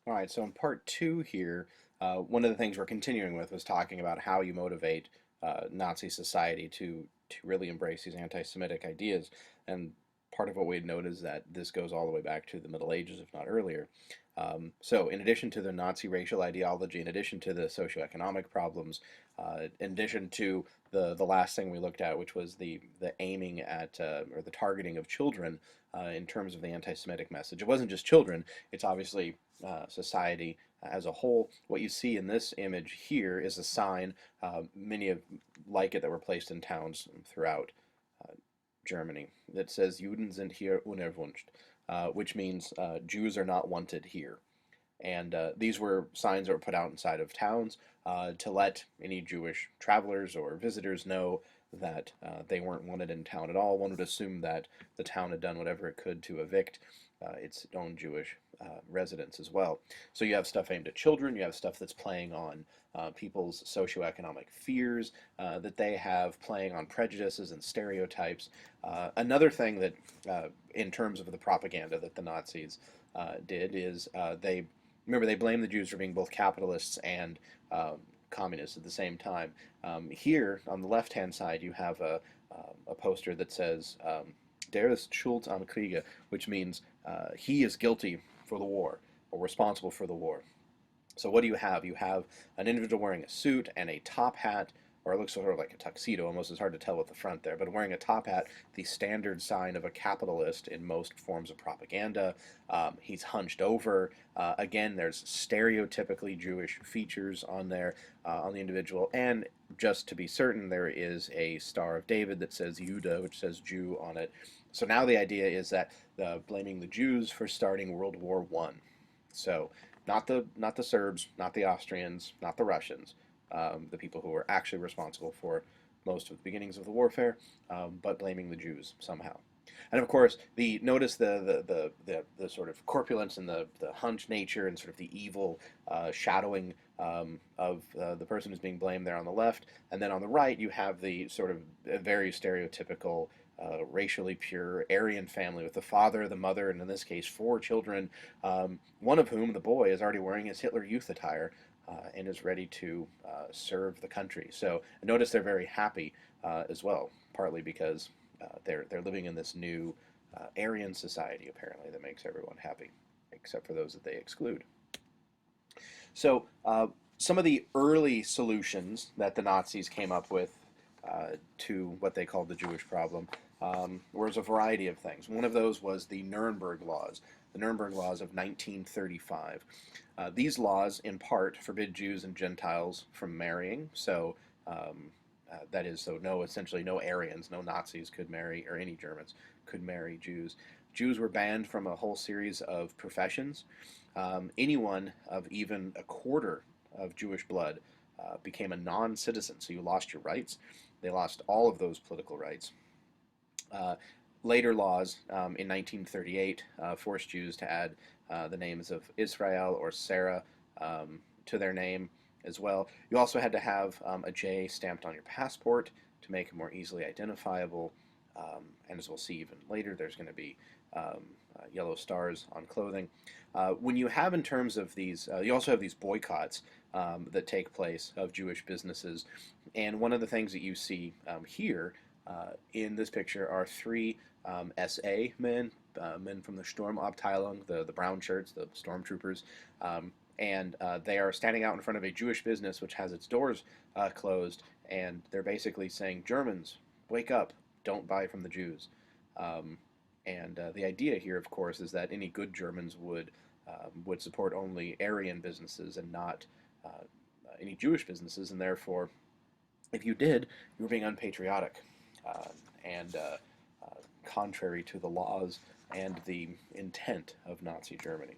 All right, so in part two here, one of the things we're continuing with was talking about how you motivate Nazi society to really embrace these anti-Semitic ideas. And part of what we'd note is that this goes all the way back to the Middle Ages, if not earlier. So in addition to the Nazi racial ideology, in addition to the socioeconomic problems, in addition to the last thing we looked at, which was the aiming at or the targeting of children in terms of the anti-Semitic message. It wasn't just children, it's obviously society as a whole. What you see in this image here is a sign, many of like it that were placed in towns throughout Germany, that says Juden sind hier unerwünscht, which means Jews are not wanted here. And these were signs that were put out inside of towns to let any Jewish travelers or visitors know that they weren't wanted in town at all. One would assume that the town had done whatever it could to evict its own Jewish residents as well. So you have stuff aimed at children, you have stuff that's playing on people's socioeconomic fears that they have, playing on prejudices and stereotypes. Another thing that, in terms of the propaganda that the Nazis did, is they blame the Jews for being both capitalists and communists at the same time. Here, on the left-hand side, you have a poster that says, Der ist schuld am Kriege, which means he is guilty for the war, or responsible for the war. So what do you have? You have an individual wearing a suit and a top hat, or it looks sort of like a tuxedo, almost it's hard to tell with the front there, but wearing a top hat, the standard sign of a capitalist in most forms of propaganda. He's hunched over. Again, there's stereotypically Jewish features on there, on the individual, and just to be certain, there is a Star of David that says Jude, which says Jew on it. So now the idea is that blaming the Jews for starting World War I. So not the Serbs, not the Austrians, not the Russians, the people who were actually responsible for most of the beginnings of the warfare, but blaming the Jews somehow. And of course, notice the sort of corpulence and the hunched nature and sort of the evil shadowing of the person who's being blamed there on the left, and then on the right you have the sort of very stereotypical racially pure Aryan family with the father, the mother, and in this case 4 children, one of whom, the boy, is already wearing his Hitler Youth attire and is ready to serve the country. So notice they're very happy as well, partly because they're living in this new Aryan society apparently that makes everyone happy, except for those that they exclude. So some of the early solutions that the Nazis came up with to what they called the Jewish problem was a variety of things. One of those was the Nuremberg Laws, the Nuremberg Laws of 1935. These laws, in part, forbid Jews and Gentiles from marrying. So that is, essentially no Aryans, no Nazis could marry, or any Germans could marry Jews. Jews were banned from a whole series of professions. Anyone of even a quarter of Jewish blood became a non-citizen, so you lost your rights. They lost all of those political rights. Later laws in 1938 forced Jews to add the names of Israel or Sarah to their name as well. You also had to have a J stamped on your passport to make it more easily identifiable. And as we'll see even later, there's going to be yellow stars on clothing. When you have in terms of these, you also have these boycotts that take place of Jewish businesses. And one of the things that you see here in this picture are 3 SA men, men from the Sturmabteilung, the brown shirts, the stormtroopers, and they are standing out in front of a Jewish business which has its doors closed, and they're basically saying, Germans, wake up, don't buy from the Jews. And the idea here, of course, is that any good Germans would support only Aryan businesses and not any Jewish businesses, and therefore, if you did, you were being unpatriotic and contrary to the laws and the intent of Nazi Germany.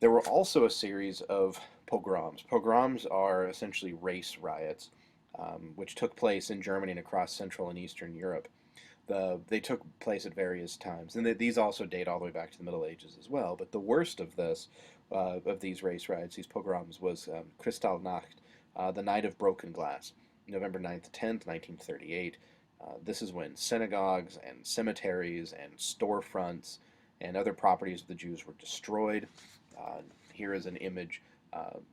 There were also a series of pogroms. Pogroms are essentially race riots, which took place in Germany and across Central and Eastern Europe. They took place at various times, and these also date all the way back to the Middle Ages as well. But the worst of these race riots, these pogroms, was Kristallnacht, the Night of Broken Glass, November 9th to 10th, 1938. This is when synagogues and cemeteries and storefronts and other properties of the Jews were destroyed. Uh, Here is an image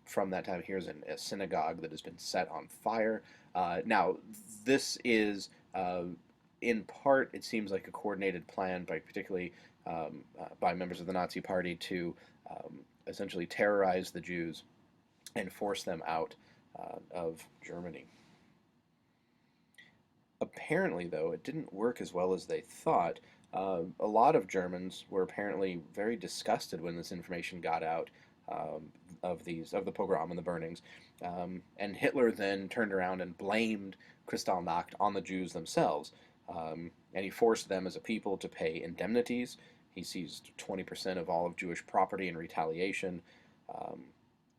from that time. Here's a synagogue that has been set on fire. Now, this is in part, it seems like a coordinated plan by particularly by members of the Nazi Party to essentially terrorize the Jews and force them out of Germany. Apparently, though, it didn't work as well as they thought. A lot of Germans were apparently very disgusted when this information got out of the pogrom and the burnings, and Hitler then turned around and blamed Kristallnacht on the Jews themselves, and he forced them as a people to pay indemnities. He seized 20% of all of Jewish property in retaliation. Um,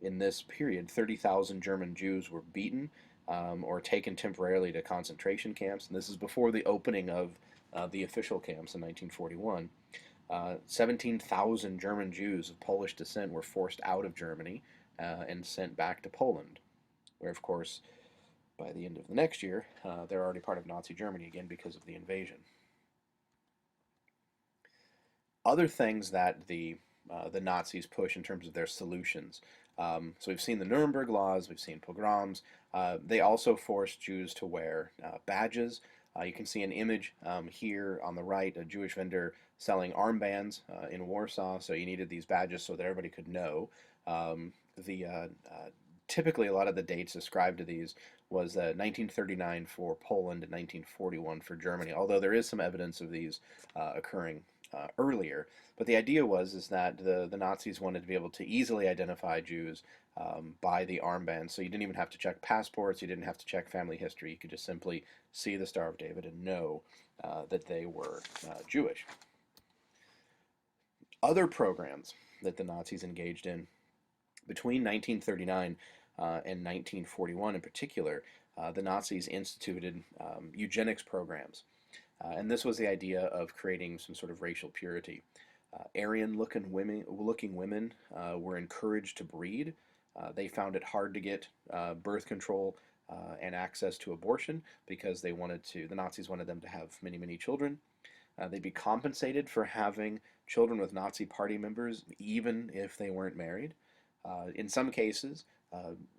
in this period, 30,000 German Jews were beaten or taken temporarily to concentration camps. And this is before the opening of the official camps in 1941. 17,000 German Jews of Polish descent were forced out of Germany and sent back to Poland, where, of course, by the end of the next year, they're already part of Nazi Germany again because of the invasion. Other things that the Nazis push in terms of their solutions. So we've seen the Nuremberg laws, we've seen pogroms. They also forced Jews to wear badges. You can see an image here on the right, a Jewish vendor selling armbands in Warsaw. So you needed these badges so that everybody could know. The Typically, a lot of the dates ascribed to these was 1939 for Poland and 1941 for Germany, although there is some evidence of these occurring earlier. But the idea was is that the Nazis wanted to be able to easily identify Jews by the armband. So you didn't even have to check passports. You didn't have to check family history. You could just simply see the Star of David and know that they were Jewish. Other programs that the Nazis engaged in between 1939 and 1941 in particular, the Nazis instituted eugenics programs. And this was the idea of creating some sort of racial purity. Aryan-looking women were encouraged to breed. They found it hard to get birth control and access to abortion because the Nazis wanted them to have many, many children. They'd be compensated for having children with Nazi party members, even if they weren't married. In some cases,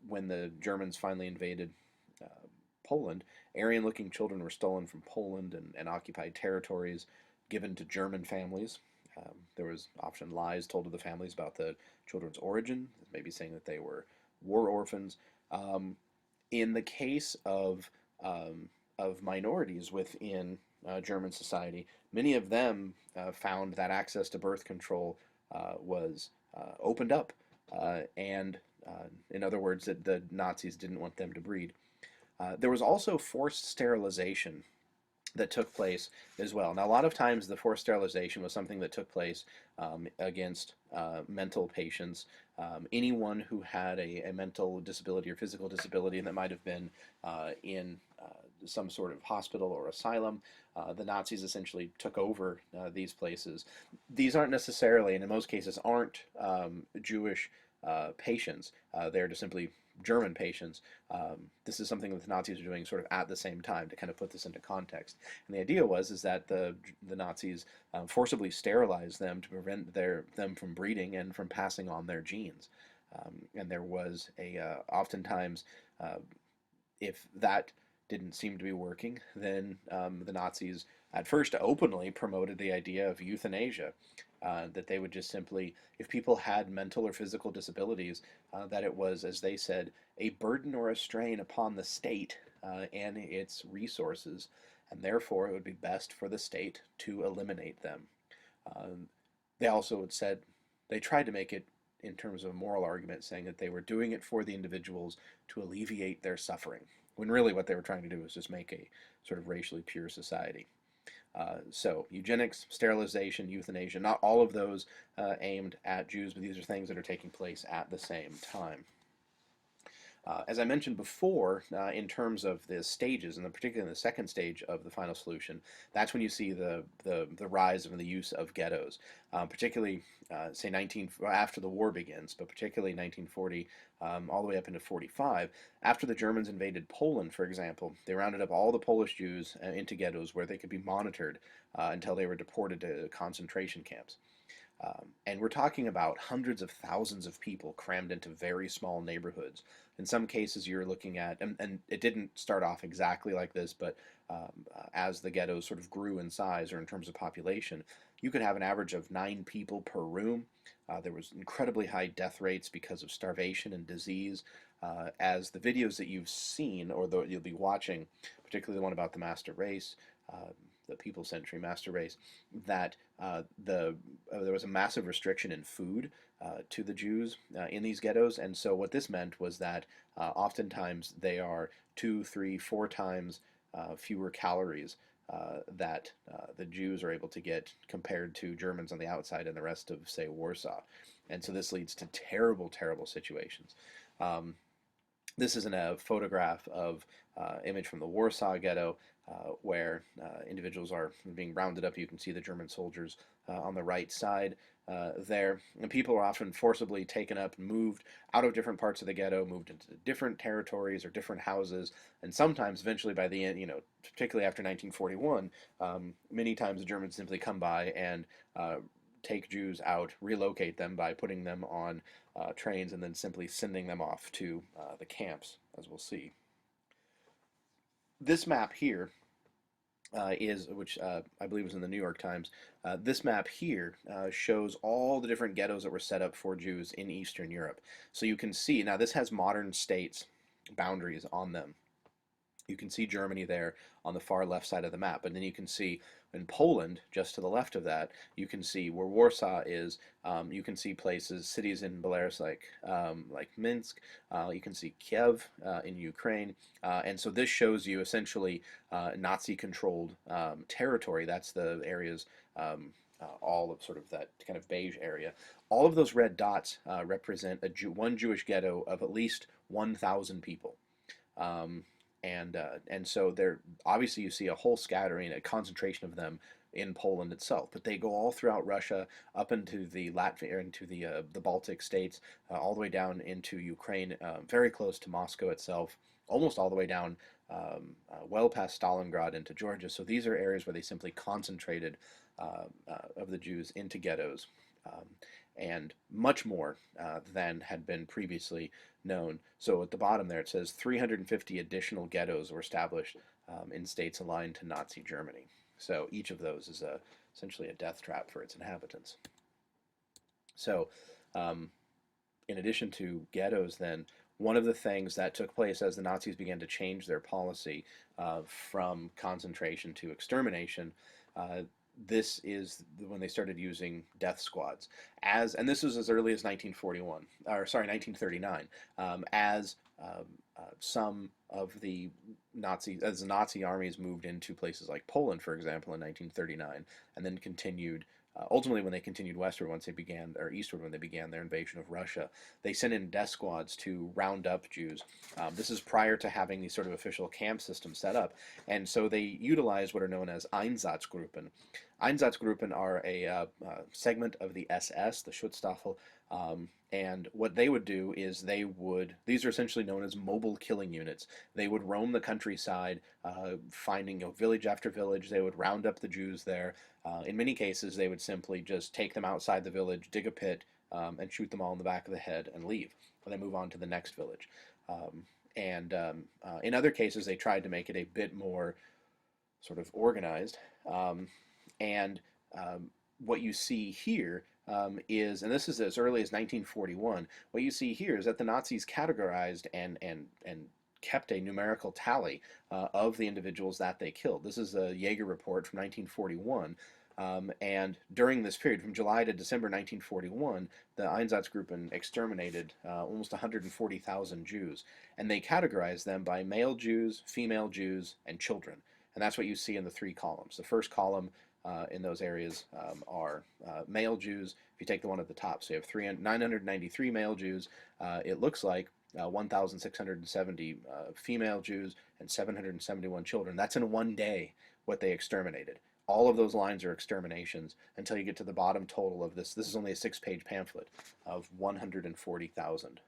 when the Germans finally invaded Poland, Aryan-looking children were stolen from Poland and occupied territories, given to German families. There was often lies told to the families about the children's origin, maybe saying that they were war orphans. In the case of minorities within German society, many of them found that access to birth control was opened up, and in other words, that the Nazis didn't want them to breed. There was also forced sterilization that took place as well. Now, a lot of times the forced sterilization was something that took place against mental patients, anyone who had a mental disability or physical disability, and that might have been in some sort of hospital or asylum. The Nazis essentially took over these places. These aren't necessarily, and in most cases, aren't Jewish patients. They're just simply German patients. This is something that the Nazis are doing sort of at the same time to kind of put this into context. And the idea was that the Nazis forcibly sterilized them to prevent them from breeding and from passing on their genes. And there was oftentimes, if that didn't seem to be working, then the Nazis at first openly promoted the idea of euthanasia, that they would just simply, if people had mental or physical disabilities, that it was, as they said, a burden or a strain upon the state and its resources, and therefore it would be best for the state to eliminate them. They also had said, they tried to make it in terms of a moral argument, saying that they were doing it for the individuals to alleviate their suffering, when really what they were trying to do was just make a sort of racially pure society. So eugenics, sterilization, euthanasia, not all of those aimed at Jews, but these are things that are taking place at the same time. As I mentioned before, in terms of the stages, and particularly in the second stage of the final solution, that's when you see the rise of the use of ghettos, particularly say after the war begins, but particularly 1940 all the way up into 45. After the Germans invaded Poland, for example, they rounded up all the Polish Jews into ghettos where they could be monitored until they were deported to concentration camps. And we're talking about hundreds of thousands of people crammed into very small neighborhoods. In some cases, you're looking at, and it didn't start off exactly like this, but as the ghettos sort of grew in size or in terms of population, you could have an average of 9 people per room. There was incredibly high death rates because of starvation and disease. As the videos that you've seen, or that you'll be watching, particularly the one about the master race, the People's Century master race, that there was a massive restriction in food to the Jews in these ghettos, and so what this meant was that oftentimes they are 2, 3, 4 times fewer calories that the Jews are able to get compared to Germans on the outside and the rest of, say, Warsaw. And so this leads to terrible, terrible situations. This is a photograph of image from the Warsaw Ghetto, where individuals are being rounded up. You can see the German soldiers on the right side there. And people are often forcibly taken up and moved out of different parts of the ghetto, moved into different territories or different houses, and sometimes eventually by the end, particularly after 1941, many times the Germans simply come by and take Jews out, relocate them by putting them on trains, and then simply sending them off to the camps, as we'll see. This map here which I believe was in the New York Times. This map here shows all the different ghettos that were set up for Jews in Eastern Europe. So you can see, now this has modern states boundaries on them. You can see Germany there on the far left side of the map, and then you can see in Poland, just to the left of that, you can see where Warsaw is. You can see places, cities in Belarus like Minsk. You can see Kiev in Ukraine, and so this shows you essentially Nazi-controlled territory. That's the areas. All of sort of that kind of beige area. All of those red dots represent one Jewish ghetto of at least 1,000 people. And so there, obviously, you see a whole scattering, a concentration of them in Poland itself, but they go all throughout Russia, up into the Latvia, into the Baltic states, all the way down into Ukraine, very close to Moscow itself, almost all the way down, well past Stalingrad into Georgia. So these are areas where they simply concentrated of the Jews into ghettos. And much more than had been previously known. So at the bottom there it says 350 additional ghettos were established in states aligned to Nazi Germany. So each of those is essentially a death trap for its inhabitants. So in addition to ghettos then, one of the things that took place as the Nazis began to change their policy from concentration to extermination, this is when they started using death squads, and this was as early as 1939, as some of the Nazi armies moved into places like Poland, for example, in 1939, and then continued. Ultimately, when they continued westward, eastward, when they began their invasion of Russia, they sent in death squads to round up Jews. This is prior to having these sort of official camp systems set up, and so they utilized what are known as Einsatzgruppen. Einsatzgruppen are a segment of the SS, the Schutzstaffel, and what they would do is these are essentially known as mobile killing units. They would roam the countryside, finding village after village. They would round up the Jews there. In many cases, they would simply just take them outside the village, dig a pit, and shoot them all in the back of the head and leave, and then move on to the next village. In other cases, they tried to make it a bit more sort of organized. What you see here is, and this is as early as 1941, what you see here is that the Nazis categorized and kept a numerical tally of the individuals that they killed. This is a Jaeger report from 1941. And during this period, from July to December 1941, the Einsatzgruppen exterminated almost 140,000 Jews. And they categorized them by male Jews, female Jews, and children. And that's what you see in the 3 columns. The first column in those areas are male Jews. If you take the one at the top, so you have 993 male Jews. It looks like 1,670 female Jews and 771 children. That's in one day what they exterminated. All of those lines are exterminations until you get to the bottom total of this. This is only a 6-page pamphlet of 140,000